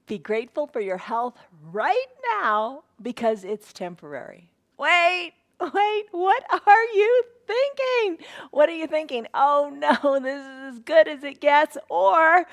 Be grateful for your health right now because it's temporary. Wait, what are you thinking? What are you thinking? Oh no, this is as good as it gets. Or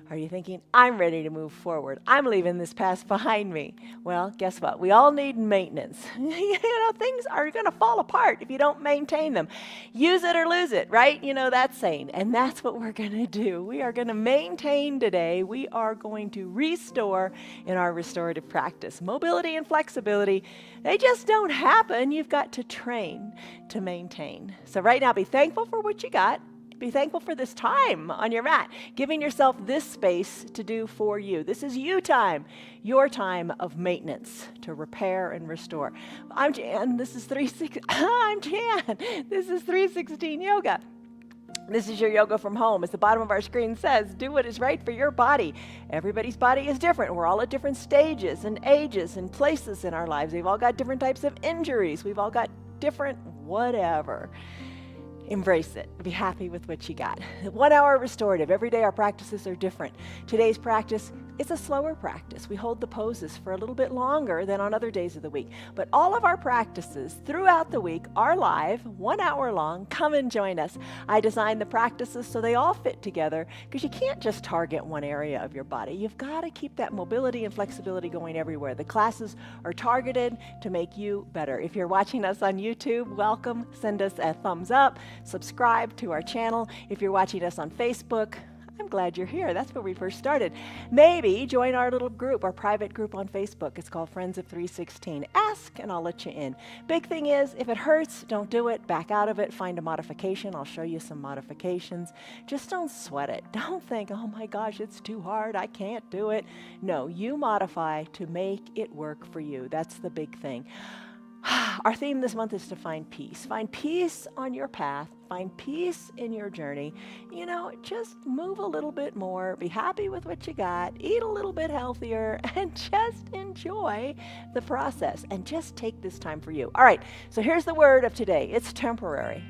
are you thinking, I'm ready to move forward? I'm leaving this past behind me. Well, guess what? We all need maintenance. Things are going to fall apart if you don't maintain them. Use it or lose it, right? You know that saying. And that's what we're going to do. We are going to maintain today. We are going to restore in our restorative practice. Mobility and flexibility, they just don't happen. You've got to train to maintain. So right now, be thankful for what you got. Be thankful for this time on your mat, giving yourself this space to do for you. This is you time, your time of maintenance to repair and restore. I'm Jan. This is 316. I'm Jan. This is 316 Yoga. This is your yoga from home. As the bottom of our screen says, do what is right for your body. Everybody's body is different. We're all at different stages and ages and places in our lives. We've all got different types of injuries. We've all got different whatever. Embrace it. Be happy with what you got. 1 hour restorative. Every day our practices are different. Today's practice, it's a slower practice. We hold the poses for a little bit longer than on other days of the week. But all of our practices throughout the week are live, 1 hour long. Come and join us. I designed the practices so they all fit together because you can't just target one area of your body. You've got to keep that mobility and flexibility going everywhere. The classes are targeted to make you better. If you're watching us on YouTube, welcome. Send us a thumbs up. Subscribe to our channel. If you're watching us on Facebook, I'm glad you're here. That's where we first started. Maybe join our little group, our private group on Facebook. It's called Friends of 316. Ask and I'll let you in. Big thing is, if it hurts, don't do it. Back out of it. Find a modification. I'll show you some modifications. Just don't sweat it. Don't think, oh my gosh, it's too hard. I can't do it. No, you modify to make it work for you. That's the big thing. Our theme this month is to find peace. Find peace on your path. Find peace in your journey. Just move a little bit more. Be happy with what you got. Eat a little bit healthier and just enjoy the process and just take this time for you. All right, so here's the word of today. It's temporary.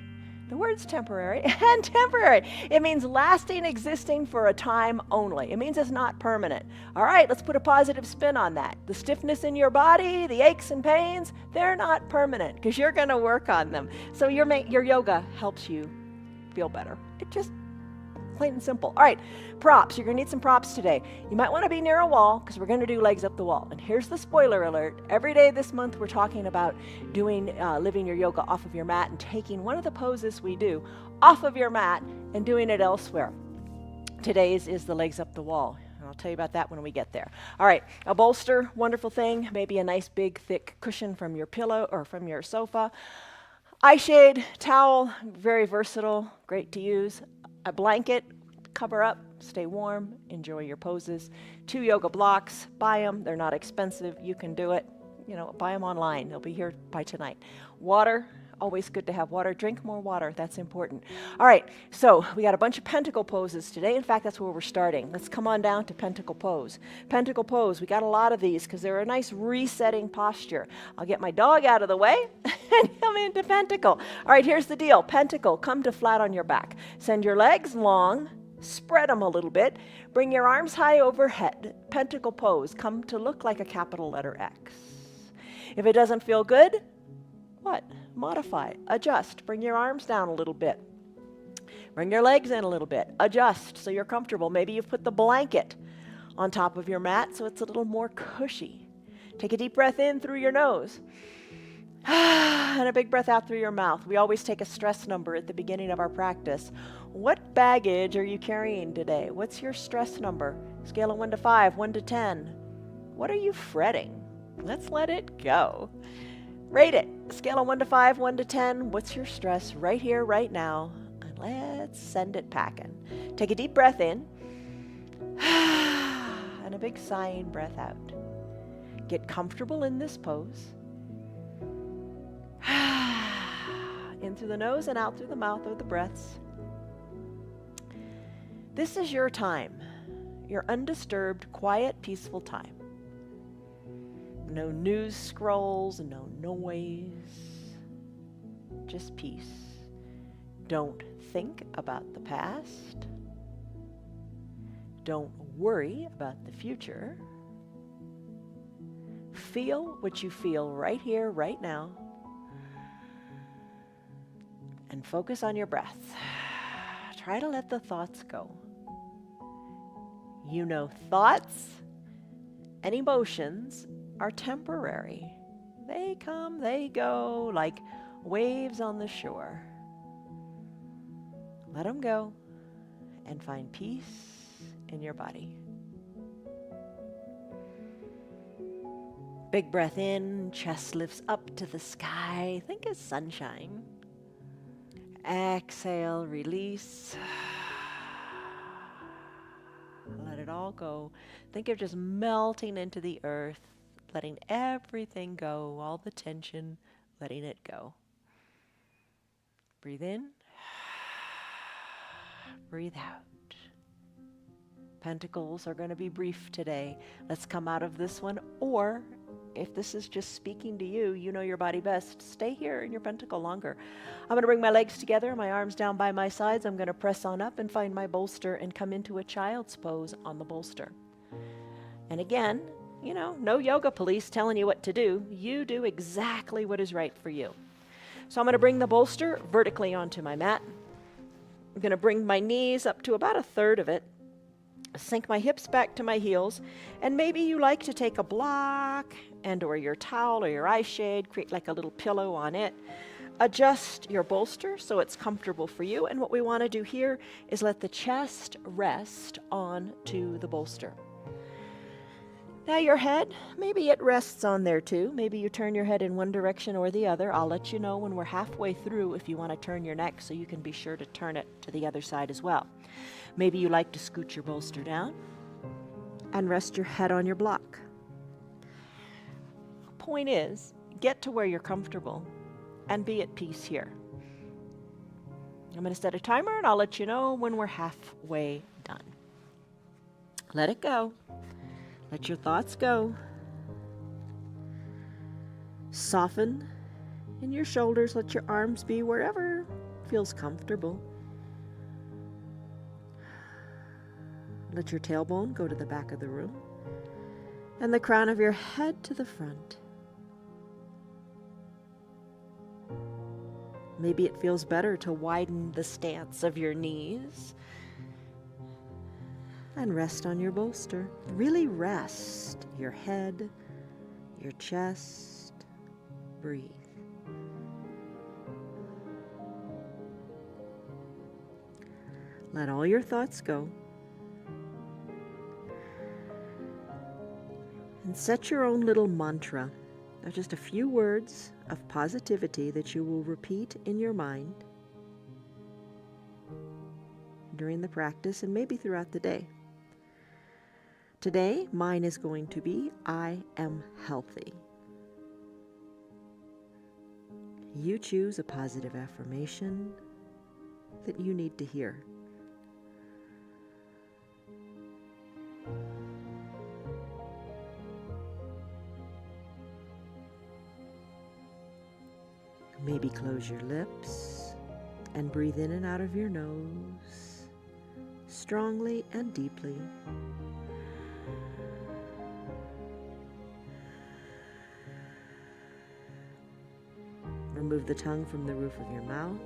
The word's temporary and temporary. It means lasting, existing for a time only. It means it's not permanent. All right, let's put a positive spin on that. The stiffness in your body, the aches and pains, they're not permanent because you're going to work on them. So your yoga helps you feel better. It just plain and simple. All right, props. You're going to need some props today. You might want to be near a wall because we're going to do legs up the wall. And here's the spoiler alert. Every day this month we're talking about doing living your yoga off of your mat and taking one of the poses we do off of your mat and doing it elsewhere. Today's is the legs up the wall. And I'll tell you about that when we get there. All right, a bolster, wonderful thing. Maybe a nice big thick cushion from your pillow or from your sofa. Eye shade, towel, very versatile, great to use. A blanket, cover up, stay warm, enjoy your poses. 2 yoga blocks, buy them. They're not expensive. You can do it. Buy them online. They'll be here by tonight. Water, always good to have water. Drink more water. That's important. All right, so we got a bunch of pentacle poses today. In fact, that's where we're starting. Let's come on down to pentacle pose. Pentacle pose, we got a lot of these because they're a nice resetting posture. I'll get my dog out of the way and come into pentacle. All right, here's the deal. Pentacle, come to flat on your back. Send your legs long, spread them a little bit. Bring your arms high overhead. Pentacle pose, come to look like a capital letter X. If it doesn't feel good, what? Modify, adjust, bring your arms down a little bit. Bring your legs in a little bit, adjust so you're comfortable. Maybe you've put the blanket on top of your mat so it's a little more cushy. Take a deep breath in through your nose and a big breath out through your mouth. We always take a stress number at the beginning of our practice. What baggage are you carrying today? What's your stress number? Scale of 1 to 5, 1 to 10. What are you fretting? Let's let it go. Rate it. Scale of 1 to 5, 1 to 10. What's your stress right here, right now? And let's send it packing. Take a deep breath in and a big sighing breath out. Get comfortable in this pose. In through the nose and out through the mouth are the breaths. This is your time, your undisturbed, quiet, peaceful time. No news scrolls, no noise, just peace. Don't think about the past. Don't worry about the future. feel what you feel right here, right now, and focus on your breath. Try to let the thoughts go. You know, thoughts and emotions are temporary. They come, they go, like waves on the shore. Let them go and find peace in your body. Big breath in, chest lifts up to the sky. Think of sunshine. Exhale, release. Let it all go. Think of just melting into the earth, letting everything go, all the tension, letting it go. Breathe in. Breathe out. Pentacles are going to be brief today. Let's come out of this one. Or if this is just speaking to you, you know your body best, stay here in your pentacle longer. I'm going to bring my legs together, my arms down by my sides. I'm going to press on up and find my bolster and come into a child's pose on the bolster. And again, you know, no yoga police telling you what to do. You do exactly what is right for you. So I'm going to bring the bolster vertically onto my mat. I'm going to bring my knees up to about a third of it. Sink my hips back to my heels, and maybe you like to take a block and or your towel or your eye shade, create like a little pillow on it. Adjust your bolster so it's comfortable for you, and what we want to do here is let the chest rest onto the bolster. Now your head, maybe it rests on there too. Maybe you turn your head in one direction or the other. I'll let you know when we're halfway through if you want to turn your neck so you can be sure to turn it to the other side as well. Maybe you like to scoot your bolster down and rest your head on your block. Point is, get to where you're comfortable and be at peace here. I'm going to set a timer and I'll let you know when we're halfway done. Let it go. Let your thoughts go. Soften in your shoulders. Let your arms be wherever feels comfortable. Let your tailbone go to the back of the room and the crown of your head to the front. Maybe it feels better to widen the stance of your knees and rest on your bolster. Really rest your head, your chest. Breathe. Let all your thoughts go. And set your own little mantra. They're just a few words of positivity that you will repeat in your mind during the practice and maybe throughout the day. Today, mine is going to be, I am healthy. You choose a positive affirmation that you need to hear. Maybe close your lips and breathe in and out of your nose, strongly and deeply. Remove the tongue from the roof of your mouth.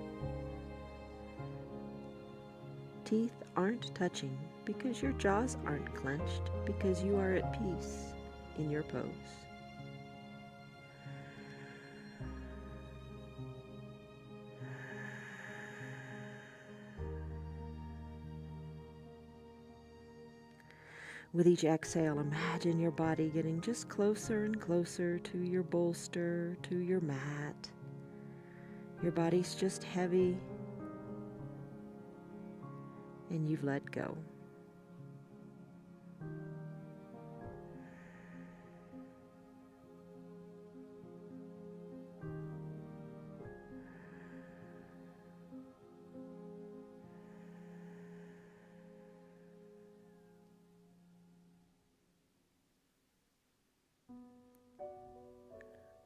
Teeth aren't touching because your jaws aren't clenched, because you are at peace in your pose. With each exhale, imagine your body getting just closer and closer to your bolster, to your mat. Your body's just heavy, and you've let go.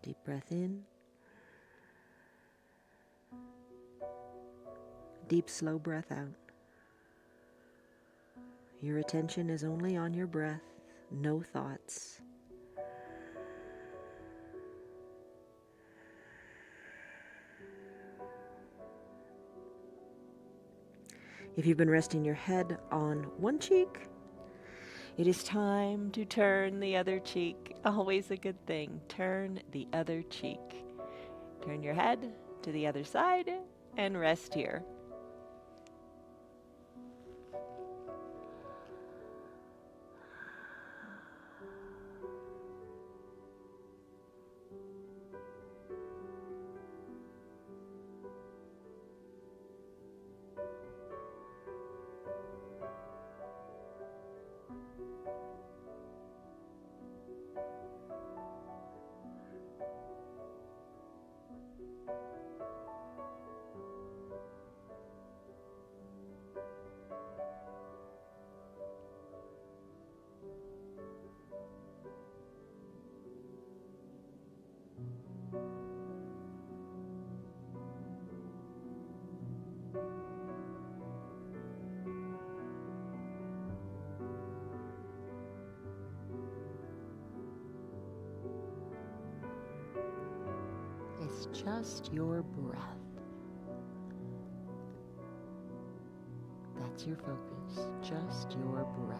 Deep breath in. Deep, slow breath out. Your attention is only on your breath, no thoughts. If you've been resting your head on one cheek, it is time to turn the other cheek. Always a good thing. Turn the other cheek. Turn your head to the other side and rest here. It's just your breath. That's your focus, just your breath.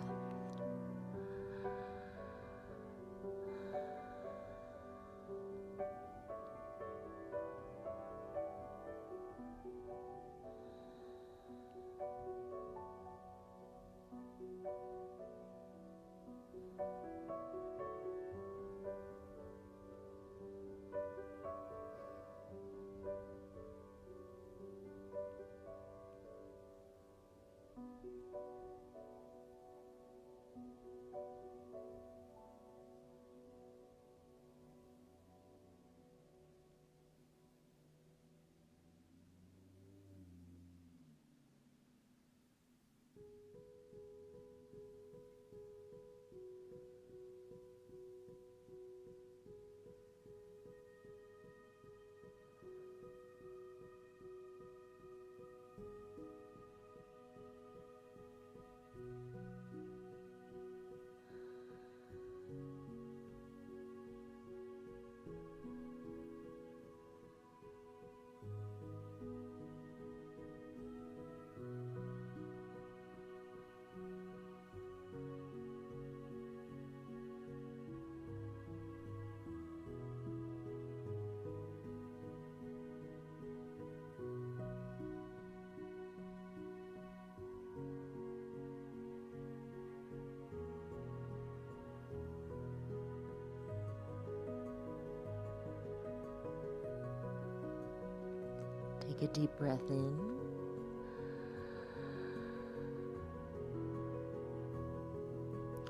Take a deep breath in.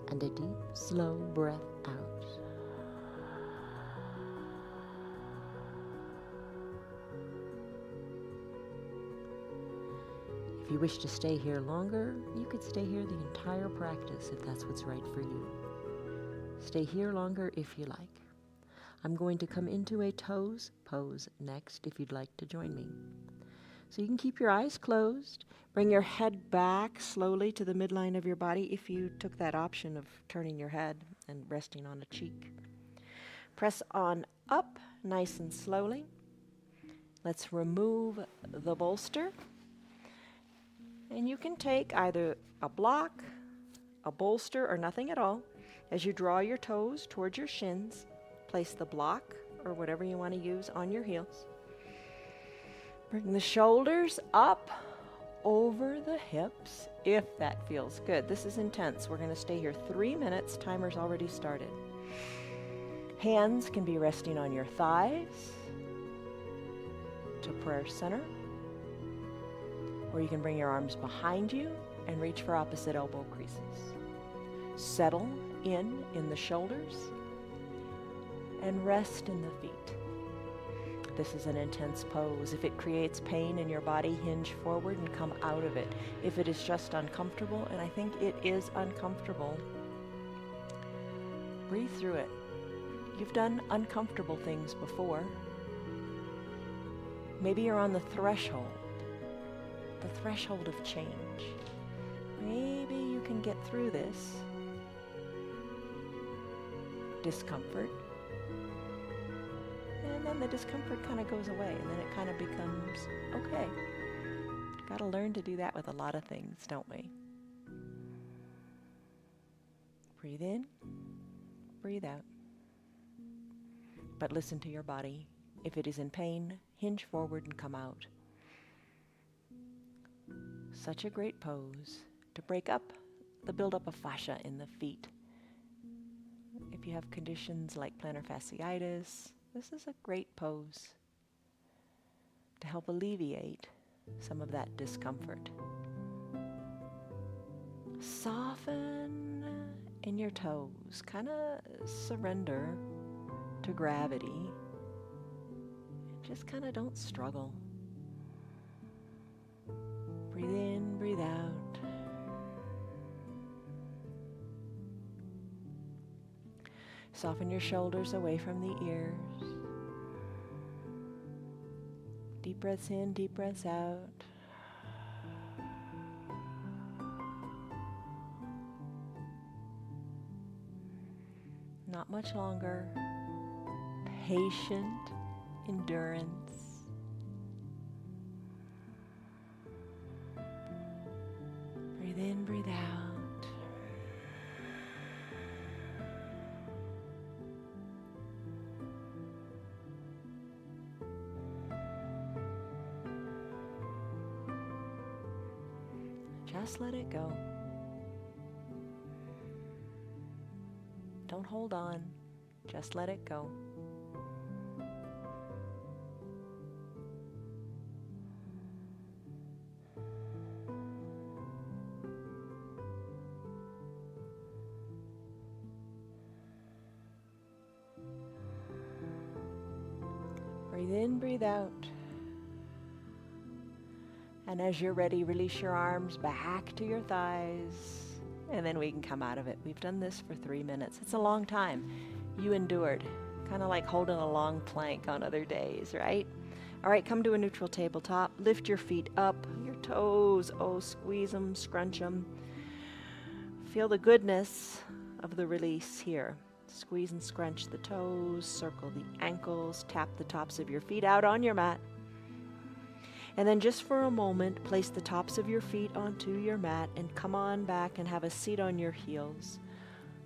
And a deep, slow breath out. If you wish to stay here longer, you could stay here the entire practice if that's what's right for you. Stay here longer if you like. I'm going to come into a toes pose next if you'd like to join me. So you can keep your eyes closed. Bring your head back slowly to the midline of your body if you took that option of turning your head and resting on a cheek. Press on up nice and slowly. Let's remove the bolster. And you can take either a block, a bolster, or nothing at all. As you draw your toes towards your shins, place the block or whatever you want to use on your heels. Bring the shoulders up over the hips if that feels good. This is intense. We're going to stay here 3 minutes. Timer's already started. Hands can be resting on your thighs to prayer center. Or you can bring your arms behind you and reach for opposite elbow creases. Settle in the shoulders and rest in the feet. This is an intense pose. If it creates pain in your body, hinge forward and come out of it. If it is just uncomfortable, and I think it is uncomfortable, breathe through it. You've done uncomfortable things before. Maybe you're on the threshold of change. Maybe you can get through this discomfort. And then the discomfort kind of goes away, and then it kind of becomes okay. Got to learn to do that with a lot of things, don't we? Breathe in, breathe out. But listen to your body. If it is in pain, hinge forward and come out. Such a great pose to break up the buildup of fascia in the feet. If you have conditions like plantar fasciitis, this is a great pose to help alleviate some of that discomfort. Soften in your toes, kind of surrender to gravity. Just kind of don't struggle. Breathe in, breathe out. Soften your shoulders away from the ears. Deep breaths in, deep breaths out. Not much longer. Patient endurance. Breathe in, breathe out. Just let it go. Don't hold on. Just let it go. Breathe in, breathe out. And as you're ready, release your arms back to your thighs. And then we can come out of it. We've done this for 3 minutes. It's a long time. You endured. Kind of like holding a long plank on other days, right? All right, come to a neutral tabletop. Lift your feet up, your toes. Oh, squeeze them, scrunch them. Feel the goodness of the release here. Squeeze and scrunch the toes, circle the ankles, tap the tops of your feet out on your mat. And then just for a moment, place the tops of your feet onto your mat and come on back and have a seat on your heels.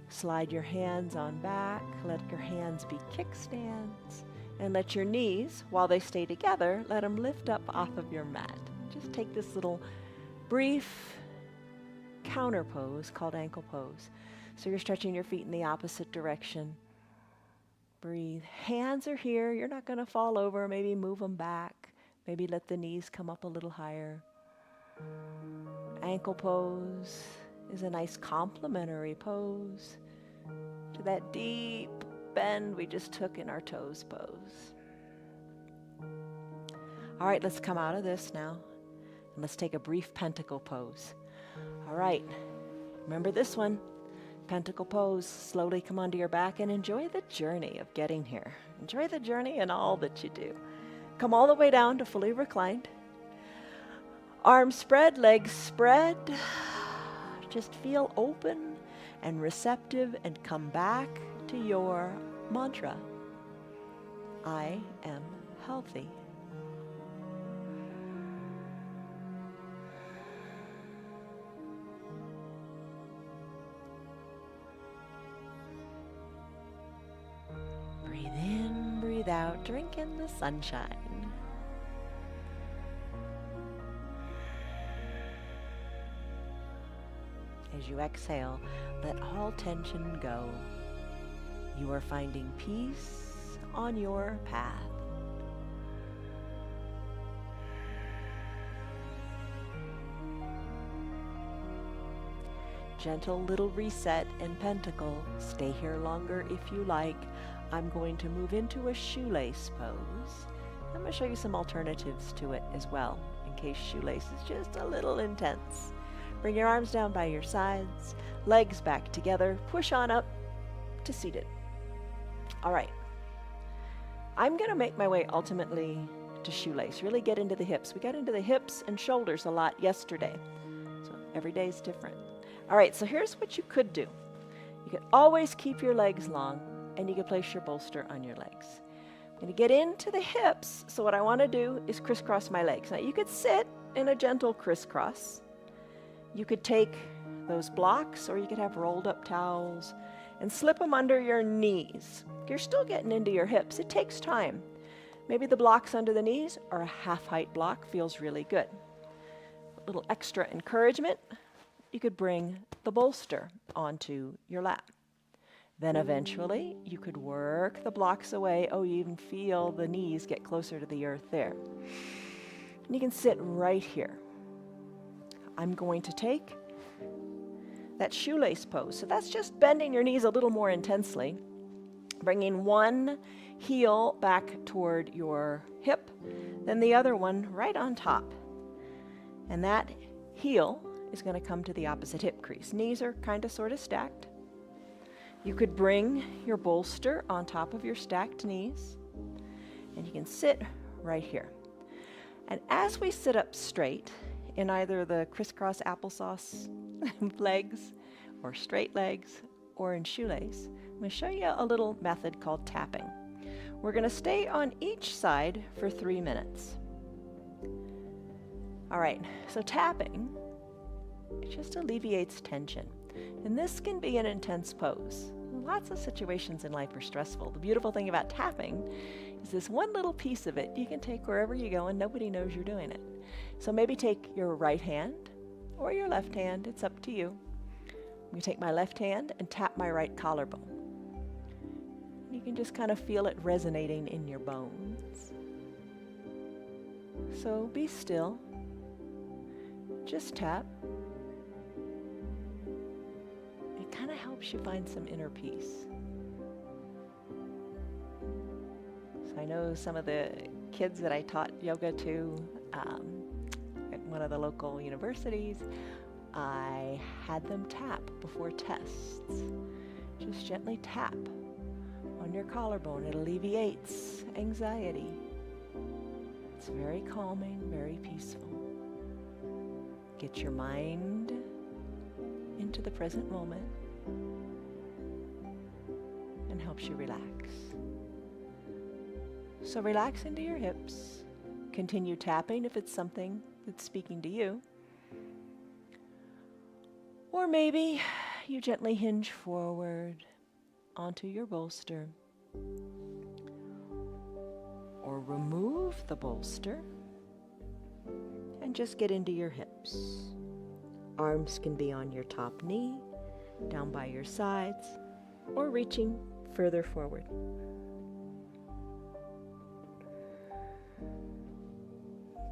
Slide your hands on back, let your hands be kickstands, and let your knees, while they stay together, let them lift up off of your mat. Just take this little brief counter pose called ankle pose. So you're stretching your feet in the opposite direction. Breathe. Hands are here. You're not going to fall over. Maybe move them back. Maybe let the knees come up a little higher. Ankle pose is a nice complementary pose to that deep bend we just took in our toes pose. All right, let's come out of this now. And let's take a brief pentacle pose. All right, remember this one. Pentacle pose. Slowly come onto your back and enjoy the journey of getting here. Enjoy the journey and all that you do. Come all the way down to fully reclined. Arms spread, legs spread. Just feel open and receptive and come back to your mantra. I am healthy. Breathe in, breathe out, drink in the sunshine. As you exhale, let all tension go. You are finding peace on your path. Gentle little reset and pentacle. Stay here longer if you like. I'm going to move into a shoelace pose. I'm going to show you some alternatives to it as well, in case shoelace is just a little intense. Bring your arms down by your sides, legs back together, push on up to seated. All right. I'm going to make my way ultimately to shoelace, really get into the hips. We got into the hips and shoulders a lot yesterday, so every day is different. All right, so here's what you could do. You could always keep your legs long, and you could place your bolster on your legs. I'm going to get into the hips, so what I want to do is crisscross my legs. Now, you could sit in a gentle crisscross. You could take those blocks, or you could have rolled up towels and slip them under your knees. You're still getting into your hips. It takes time. Maybe the blocks under the knees or a half-height block feels really good. A little extra encouragement, you could bring the bolster onto your lap. Then eventually you could work the blocks away. Oh, you even feel the knees get closer to the earth there. And you can sit right here. I'm going to take that shoelace pose. So that's just bending your knees a little more intensely, bringing one heel back toward your hip, then the other one right on top. And that heel is going to come to the opposite hip crease. Knees are kind of sort of stacked. You could bring your bolster on top of your stacked knees, and you can sit right here. And as we sit up straight in either the crisscross applesauce legs or straight legs or in shoelace, I'm going to show you a little method called tapping. We're going to stay on each side for 3 minutes. All right, so tapping, it just alleviates tension. And this can be an intense pose. Lots of situations in life are stressful. The beautiful thing about tapping is this one little piece of it you can take wherever you go and nobody knows you're doing it. So maybe take your right hand or your left hand, it's up to you. I'm going to take my left hand and tap my right collarbone. You can just kind of feel it resonating in your bones. So be still. Just tap. It kind of helps you find some inner peace. So I know some of the kids that I taught yoga to at one of the local universities, I had them tap before tests. Just gently tap on your collarbone. It alleviates anxiety. It's very calming, very peaceful. Get your mind into the present moment and helps you relax. So relax into your hips. Continue tapping if it's something that's speaking to you. Or maybe you gently hinge forward onto your bolster. Or remove the bolster and just get into your hips. Arms can be on your top knee, down by your sides, or reaching further forward.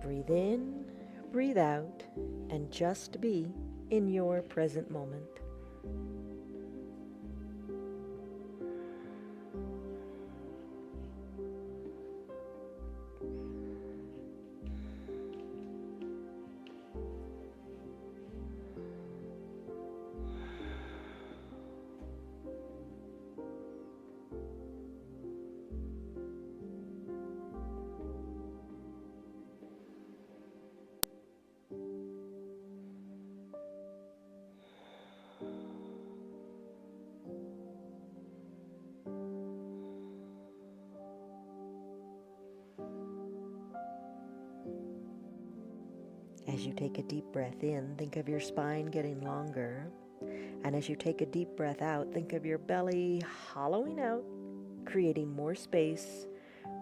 Breathe in, breathe out, and just be in your present moment. As you take a deep breath in, think of your spine getting longer. And as you take a deep breath out, think of your belly hollowing out, creating more space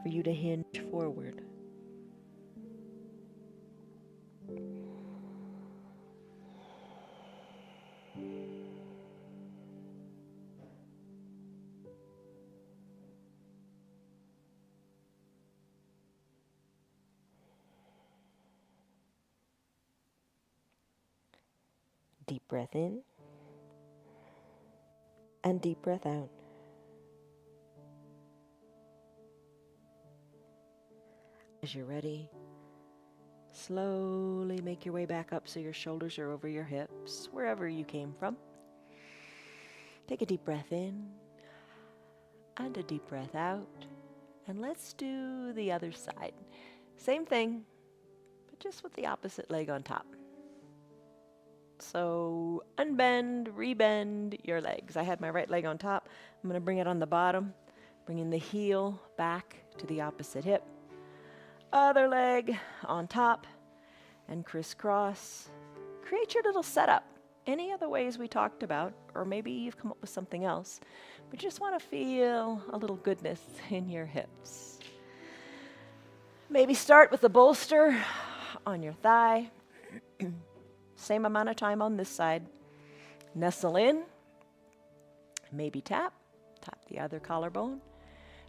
for you to hinge forward. Deep breath in and deep breath out. As you're ready, slowly make your way back up so your shoulders are over your hips, wherever you came from. Take a deep breath in and a deep breath out. And let's do the other side. Same thing, but just with the opposite leg on top. So unbend, rebend your legs. I had my right leg on top. I'm going to bring it on the bottom, bringing the heel back to the opposite hip. Other leg on top, and crisscross. Create your little setup. Any other ways we talked about, or maybe you've come up with something else, but you just want to feel a little goodness in your hips. Maybe start with a bolster on your thigh. Same amount of time on this side. Nestle in. Maybe tap the other collarbone.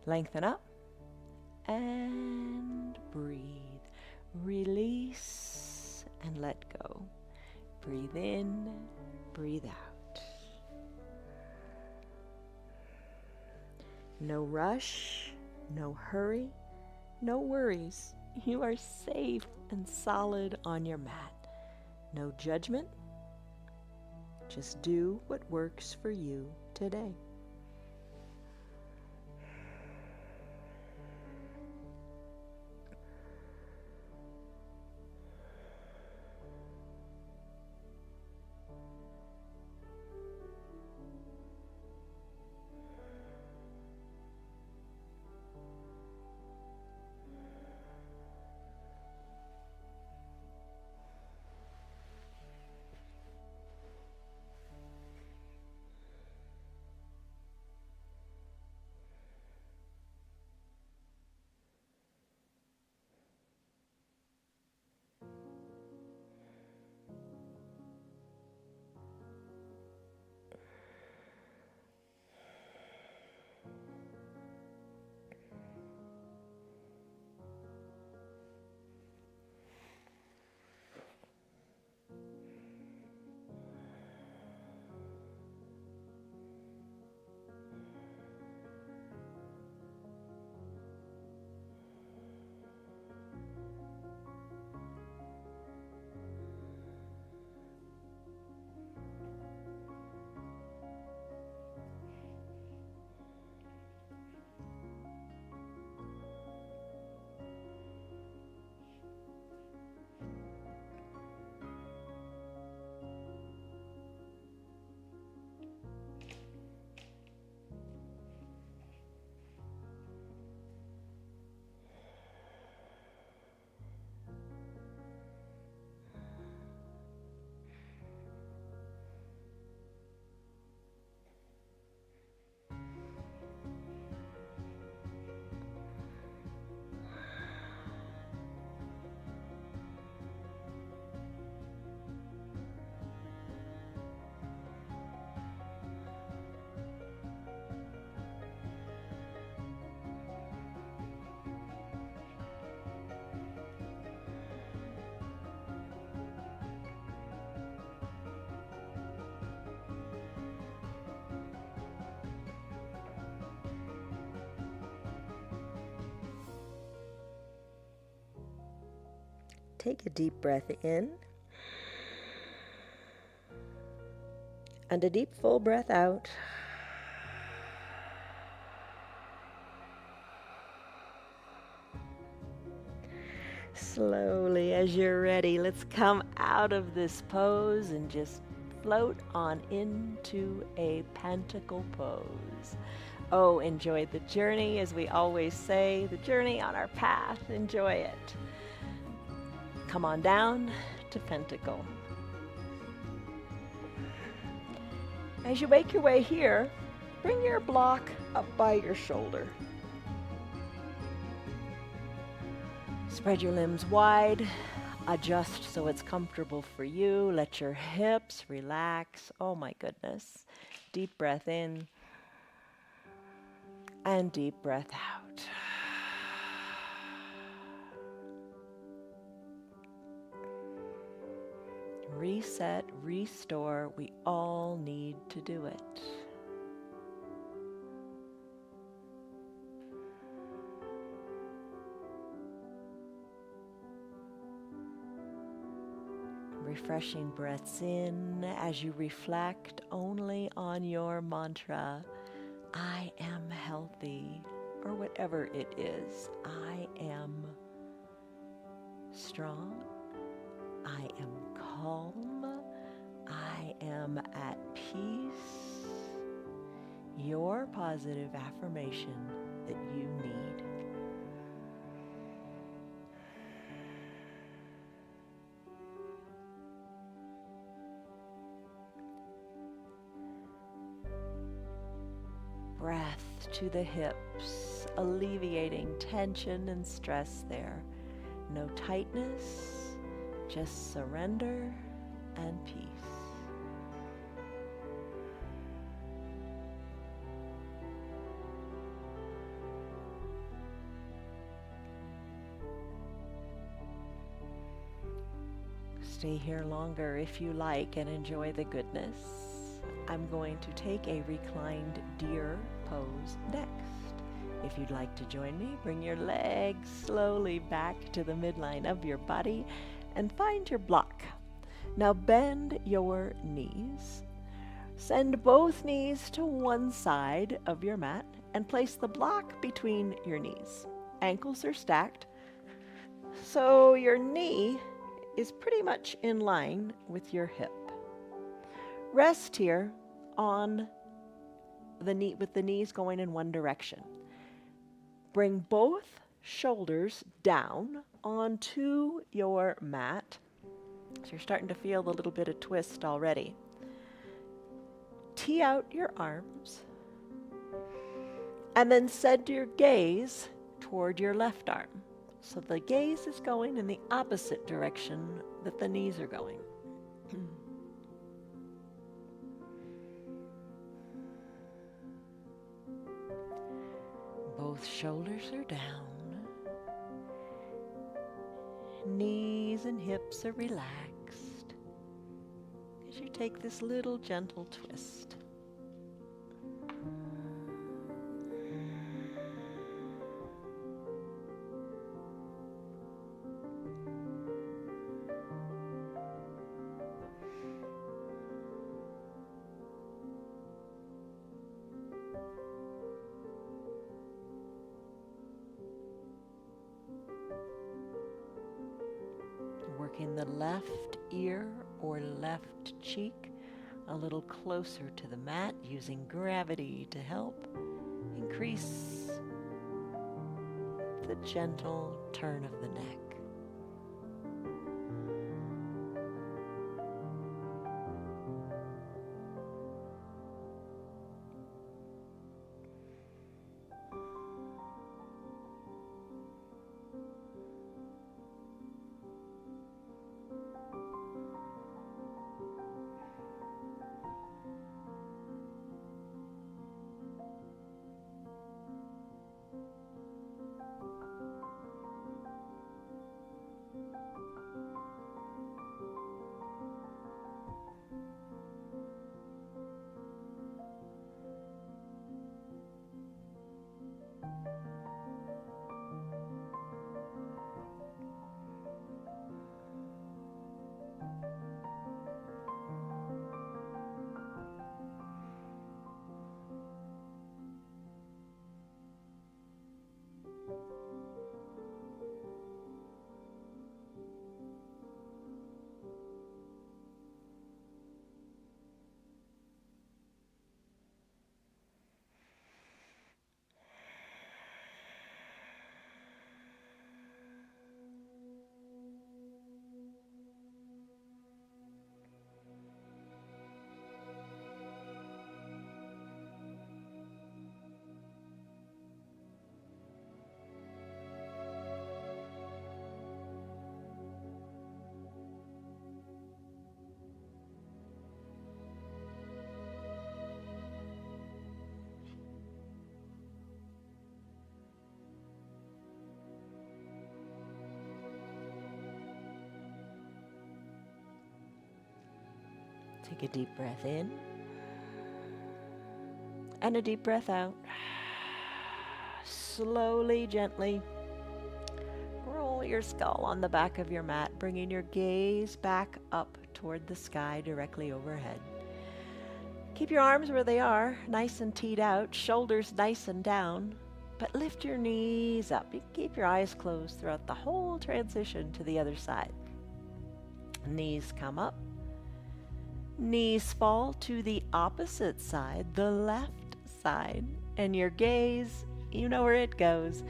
Lengthen up and breathe. Release and let go. Breathe in, breathe out. No rush, no hurry, no worries. You are safe and solid on your mat. No judgment. Just do what works for you today. Take a deep breath in and a deep full breath out. Slowly, as you're ready, let's come out of this pose and just float on into a pentacle pose. Oh, enjoy the journey, as we always say, the journey on our path. Enjoy it. Come on down to pentacle. As you make your way here, bring your block up by your shoulder. Spread your limbs wide. Adjust so it's comfortable for you. Let your hips relax. Oh my goodness. Deep breath in and deep breath out. Reset, restore. We all need to do it. Refreshing breaths in as you reflect only on your mantra, I am healthy, or whatever it is. I am strong. I am calm. I am at peace. Your positive affirmation that you need. breath to the hips, alleviating tension and stress there. No tightness, just surrender and peace. Stay here longer if you like and enjoy the goodness. I'm going to take a reclined deer pose next. If you'd like to join me, bring your legs slowly back to the midline of your body and find your block. Now bend your knees. Send both knees to one side of your mat and place the block between your knees. Ankles are stacked, so your knee is pretty much in line with your hip. Rest here on the knee with the knees going in one direction. Bring both shoulders down onto your mat. So you're starting to feel a little bit of twist already. Tee out your arms and then send your gaze toward your left arm. So the gaze is going in the opposite direction that the knees are going. Both shoulders are down. Knees and hips are relaxed as you take this little gentle twist. Working the left ear or left cheek a little closer to the mat, using gravity to help increase the gentle turn of the neck. Take a deep breath in and a deep breath out. Slowly, gently roll your skull on the back of your mat, bringing your gaze back up toward the sky directly overhead. Keep your arms where they are, nice and teed out, shoulders nice and down, but lift your knees up. You can keep your eyes closed throughout the whole transition to the other side. Knees come up. Knees fall to the opposite side, the left side, and your gaze, you know where it goes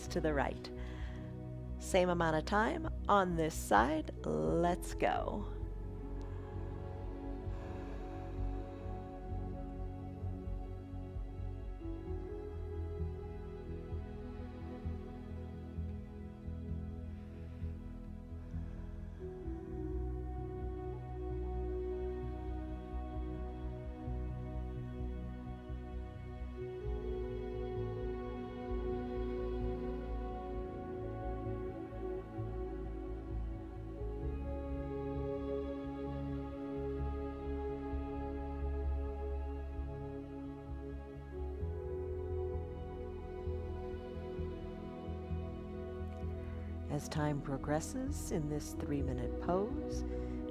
to the right. Same amount of time on this side. Let's go. As time progresses in this 3-minute pose,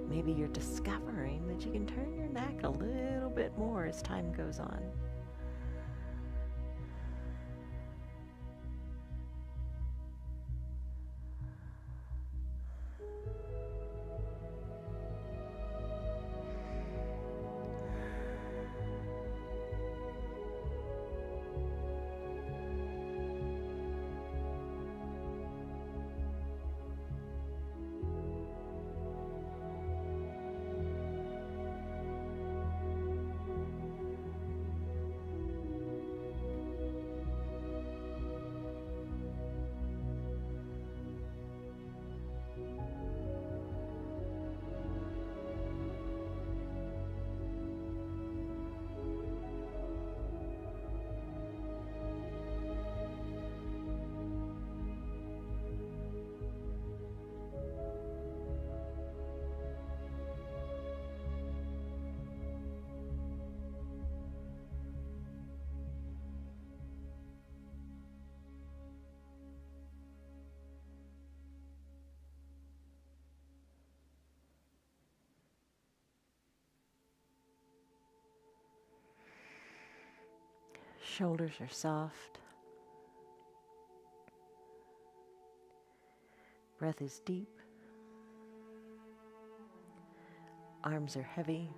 maybe you're discovering that you can turn your neck a little bit more as time goes on. Shoulders are soft. Breath is deep. Arms are heavy.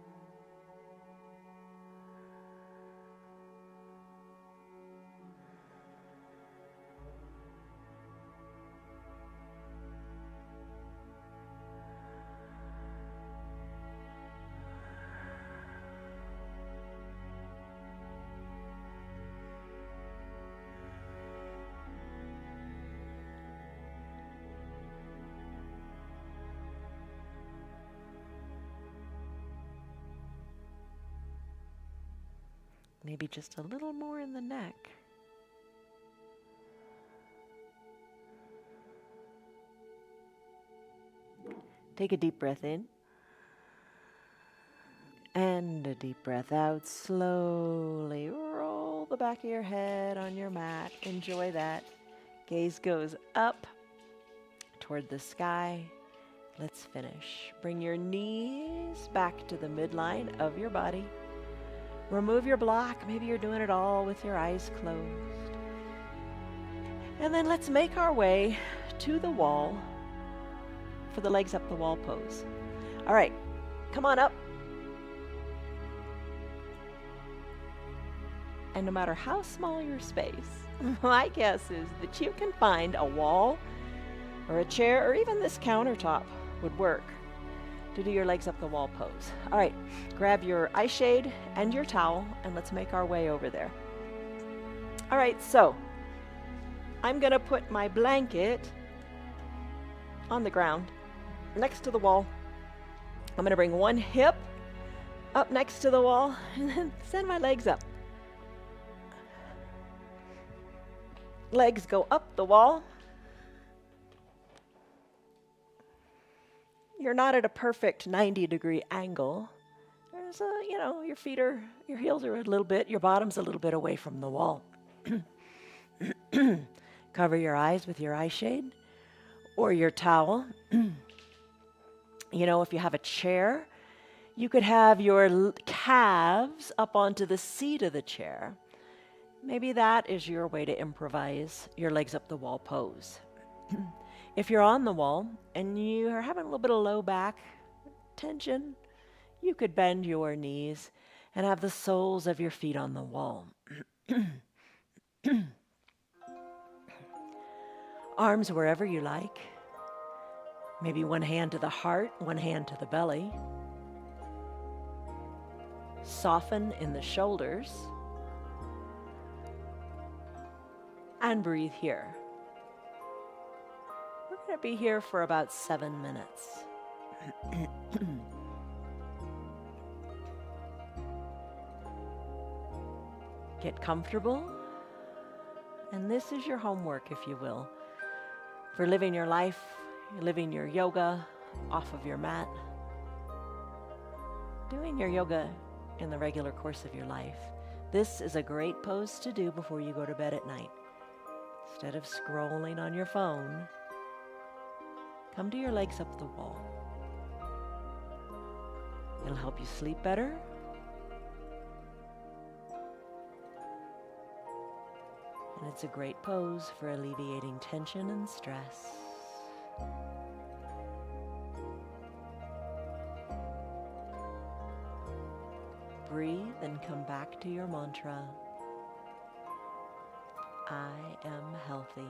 Maybe just a little more in the neck. Take a deep breath in. And a deep breath out. Slowly roll the back of your head on your mat. Enjoy that. Gaze goes up toward the sky. Let's finish. Bring your knees back to the midline of your body. Remove your block. Maybe you're doing it all with your eyes closed. And then let's make our way to the wall for the legs up the wall pose. All right, come on up. And no matter how small your space, my guess is that you can find a wall or a chair or even this countertop would work to do your legs up the wall pose. All right, grab your eye shade and your towel and let's make our way over there. All right, so I'm gonna put my blanket on the ground next to the wall. I'm gonna bring one hip up next to the wall and then send my legs up. Legs go up the wall. You're not at a perfect 90-degree angle. There's a, your heels are a little bit, your bottom's a little bit away from the wall. Cover your eyes with your eye shade or your towel. If you have a chair, you could have your calves up onto the seat of the chair. Maybe that is your way to improvise your legs up the wall pose. If you're on the wall and you are having a little bit of low back tension, you could bend your knees and have the soles of your feet on the wall. Arms wherever you like. Maybe one hand to the heart, one hand to the belly. Soften in the shoulders. And breathe here. We're going to be here for about 7 minutes. Get comfortable. And this is your homework, if you will, for living your life, living your yoga off of your mat, doing your yoga in the regular course of your life. This is a great pose to do before you go to bed at night. Instead of scrolling on your phone, Come to your legs up the wall. It'll help you sleep better. And it's a great pose for alleviating tension and stress. Breathe and come back to your mantra. I am healthy.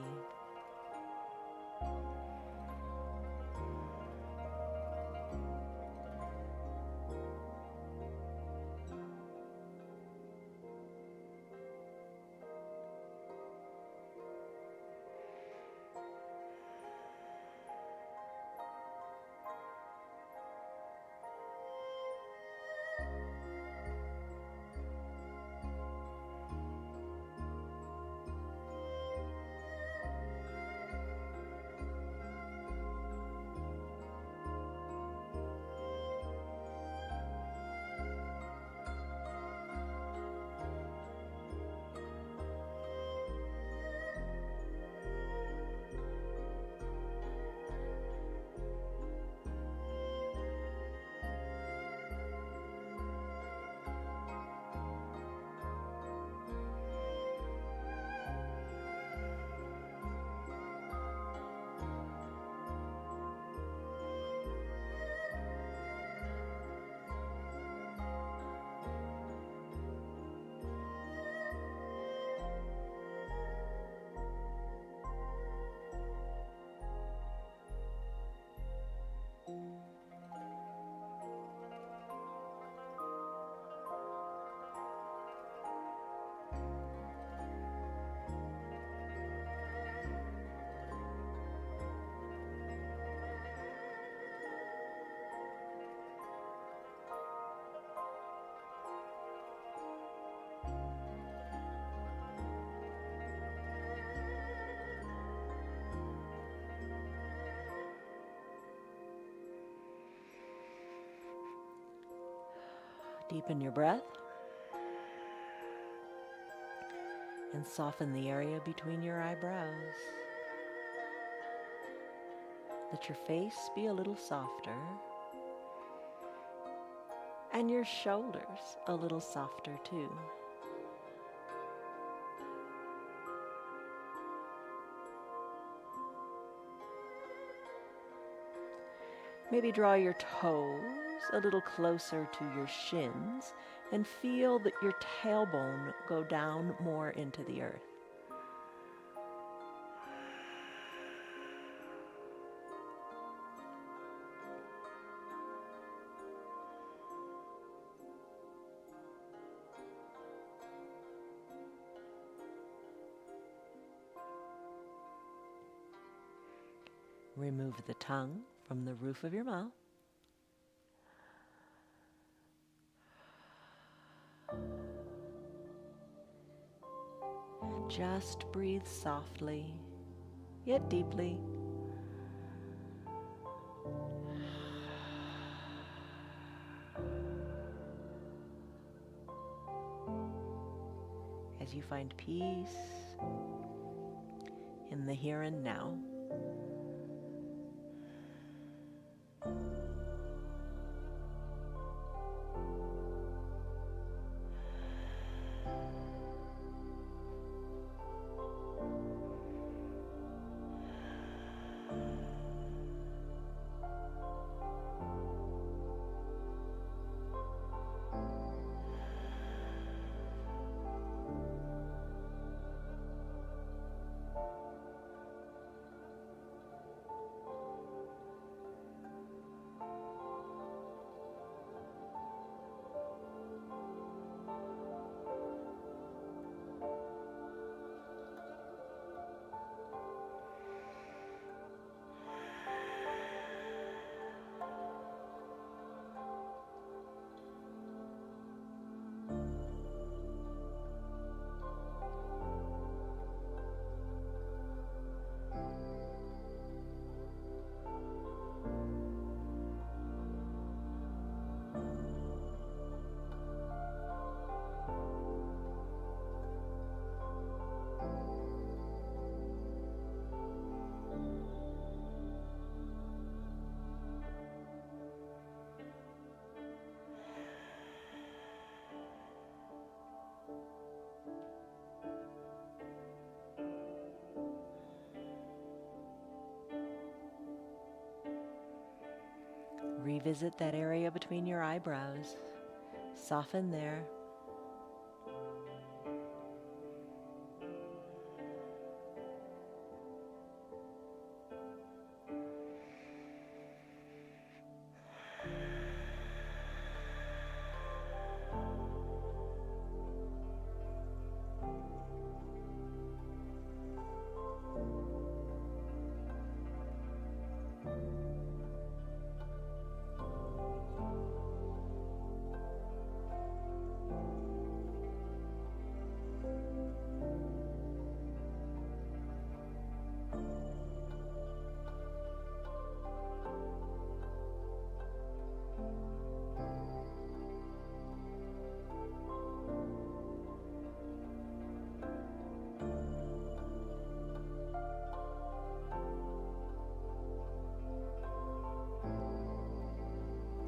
Deepen your breath and soften the area between your eyebrows. Let your face be a little softer and your shoulders a little softer too. Maybe draw your toes a little closer to your shins and feel that your tailbone go down more into the earth. Remove the tongue from the roof of your mouth. Just breathe softly, yet deeply. As you find peace in the here and now. revisit that area between your eyebrows. Soften there.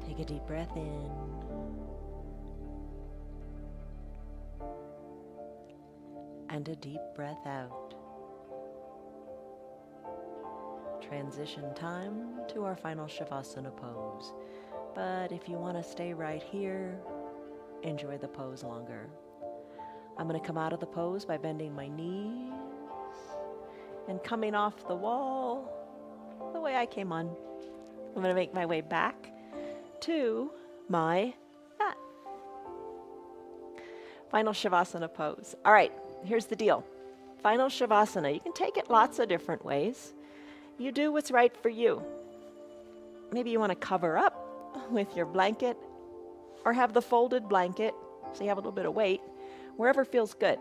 Take a deep breath in. And a deep breath out. Transition time to our final Shavasana pose. But if you want to stay right here, enjoy the pose longer. I'm going to come out of the pose by bending my knees and coming off the wall the way I came on. I'm going to make my way back to my mat. Final Shavasana pose. All right, here's the deal. Final Shavasana, you can take it lots of different ways. You do what's right for you. Maybe you want to cover up with your blanket or have the folded blanket so you have a little bit of weight, wherever feels good.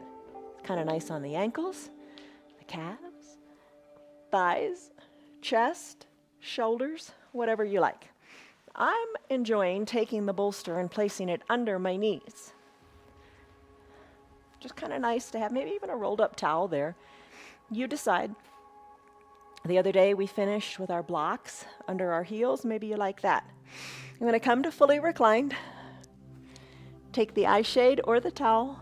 It's kind of nice on the ankles, the calves, thighs, chest, shoulders, whatever you like. I'm enjoying taking the bolster and placing it under my knees. Just kind of nice to have, maybe even a rolled up towel there. You decide. The other day we finished with our blocks under our heels. Maybe you like that. I'm going to come to fully reclined. Take the eye shade or the towel.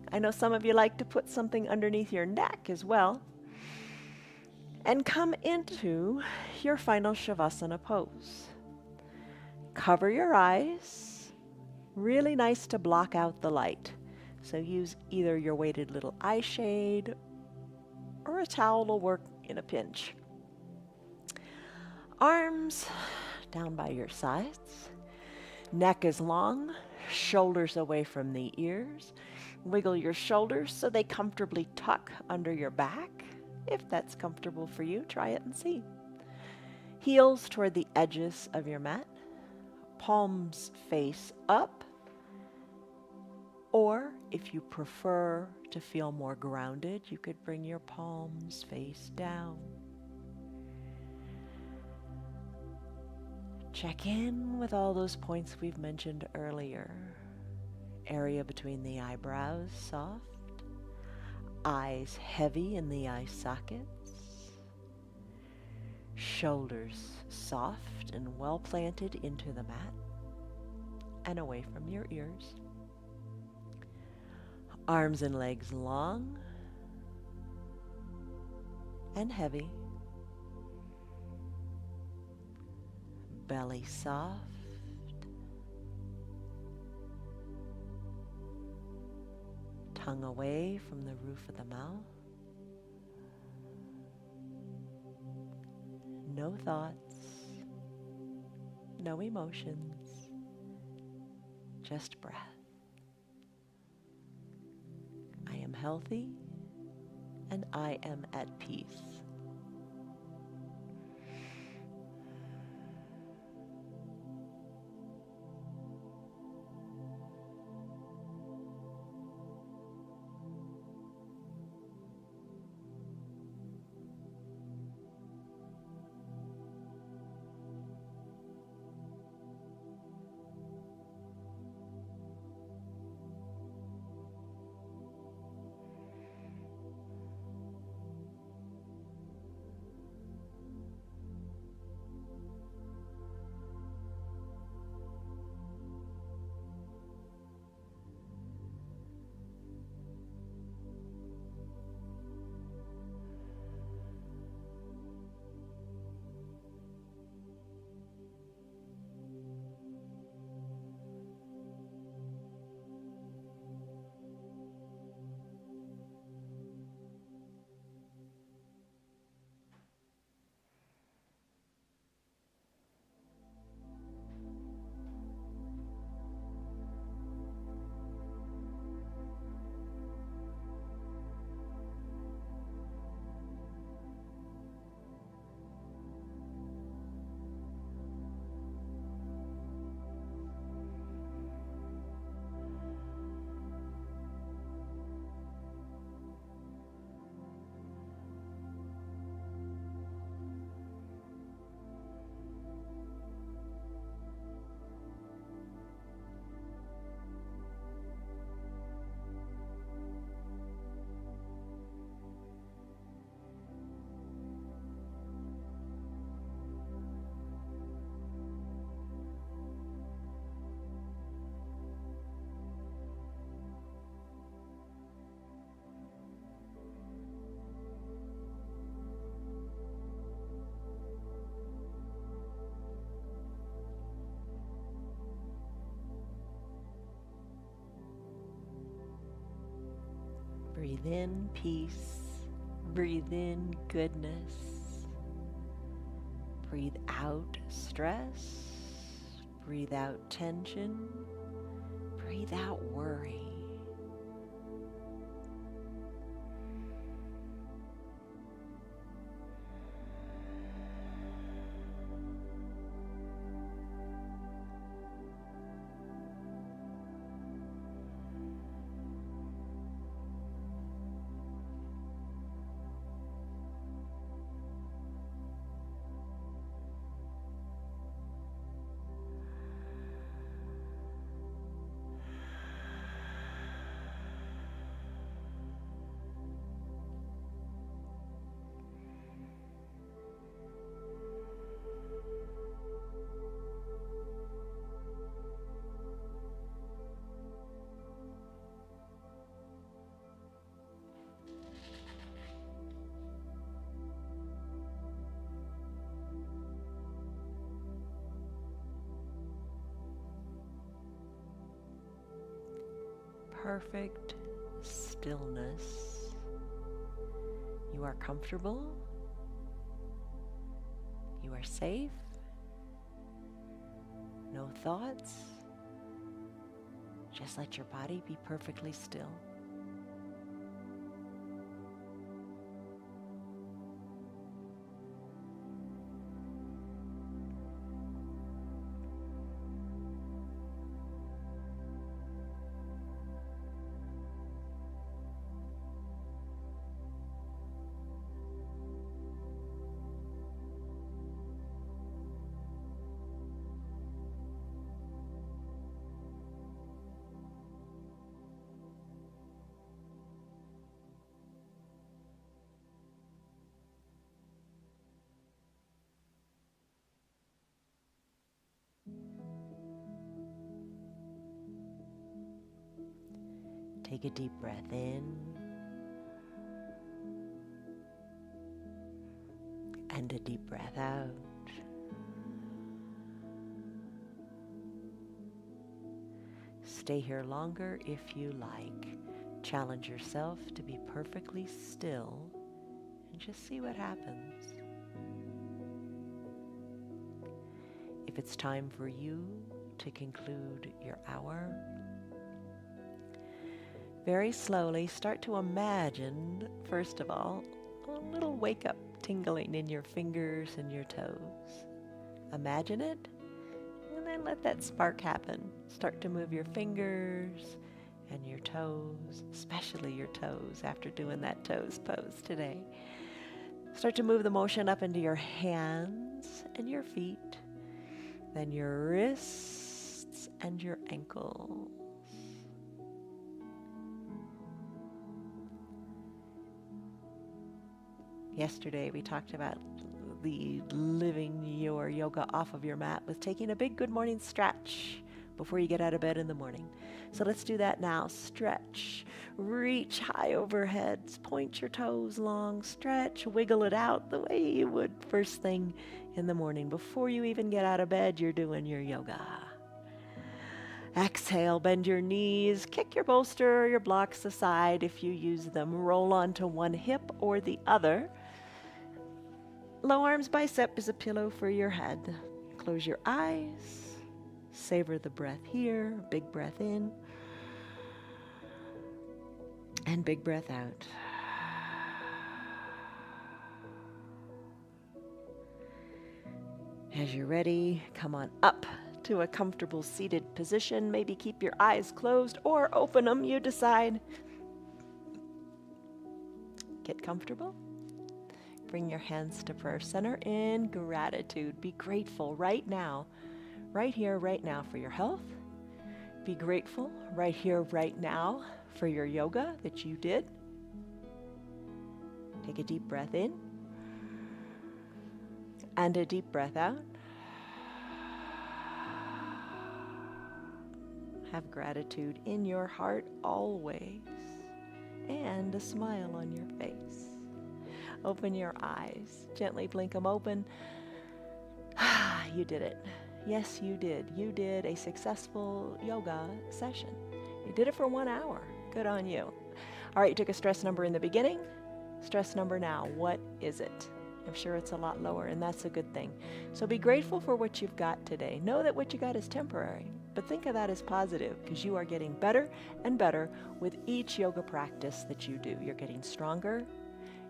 I know some of you like to put something underneath your neck as well. And come into your final Shavasana pose. Cover your eyes. Really nice to block out the light. So use either your weighted little eye shade or a towel will work in a pinch. Arms down by your sides. Neck is long, shoulders away from the ears. Wiggle your shoulders so they comfortably tuck under your back. If that's comfortable for you, try it and see. Heels toward the edges of your mat. Palms face up. Or if you prefer to feel more grounded, you could bring your palms face down. Check in with all those points we've mentioned earlier. Area between the eyebrows soft. Eyes heavy in the eye sockets. Shoulders soft and well planted into the mat and away from your ears. Arms and legs long and heavy. Belly soft. Tongue away from the roof of the mouth. No thoughts. No emotions. Just breath. I am healthy and I am at peace. Breathe in peace. Breathe in goodness. Breathe out stress. Breathe out tension. Breathe out worry. Perfect stillness. You are comfortable. You are safe. No thoughts. Just let your body be perfectly still. Take a deep breath in and a deep breath out. Stay here longer if you like. Challenge yourself to be perfectly still and just see what happens. If it's time for you to conclude your hour, very slowly start to imagine, first of all, a little wake-up tingling in your fingers and your toes. Imagine it, and then let that spark happen. Start to move your fingers and your toes, especially your toes after doing that toes pose today. Start to move the motion up into your hands and your feet, then your wrists and your ankles. Yesterday we talked about the living your yoga off of your mat with taking a big good morning stretch before you get out of bed in the morning. So let's do that now. Stretch, reach high overhead, point your toes long, stretch, wiggle it out the way you would first thing in the morning. Before you even get out of bed, you're doing your yoga. Exhale, bend your knees, kick your bolster or your blocks aside if you use them. Roll onto one hip or the other. Low arms bicep is a pillow for your head. Close your eyes. Savor the breath here. Big breath in. And big breath out. As you're ready, come on up to a comfortable seated position. Maybe keep your eyes closed or open them, you decide. Get comfortable. Bring your hands to prayer center in gratitude. Be grateful right now, right here, right now for your health. Be grateful right here, right now for your yoga that you did. Take a deep breath in and a deep breath out. Have gratitude in your heart always and a smile on your face. Open your eyes. Gently blink them open. You did it. Yes, you did. You did a successful yoga session. You did it for 1 hour. Good on you. All right, you took a stress number in the beginning. Stress number now, what is it? I'm sure it's a lot lower, and that's a good thing. So be grateful for what you've got today. Know that what you got is temporary, but think of that as positive because you are getting better and better with each yoga practice that you do. You're getting stronger,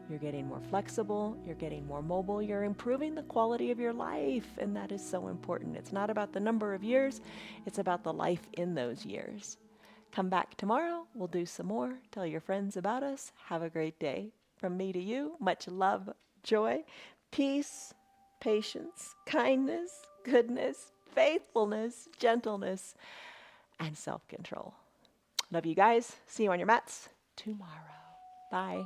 you're getting more flexible, you're getting more mobile, you're improving the quality of your life, and that is so important. It's not about the number of years, it's about the life in those years. Come back tomorrow, we'll do some more. Tell your friends about us. Have a great day. From me to you, much love, joy, peace, patience, kindness, goodness, faithfulness, gentleness, and self-control. Love you guys. See you on your mats tomorrow. Bye.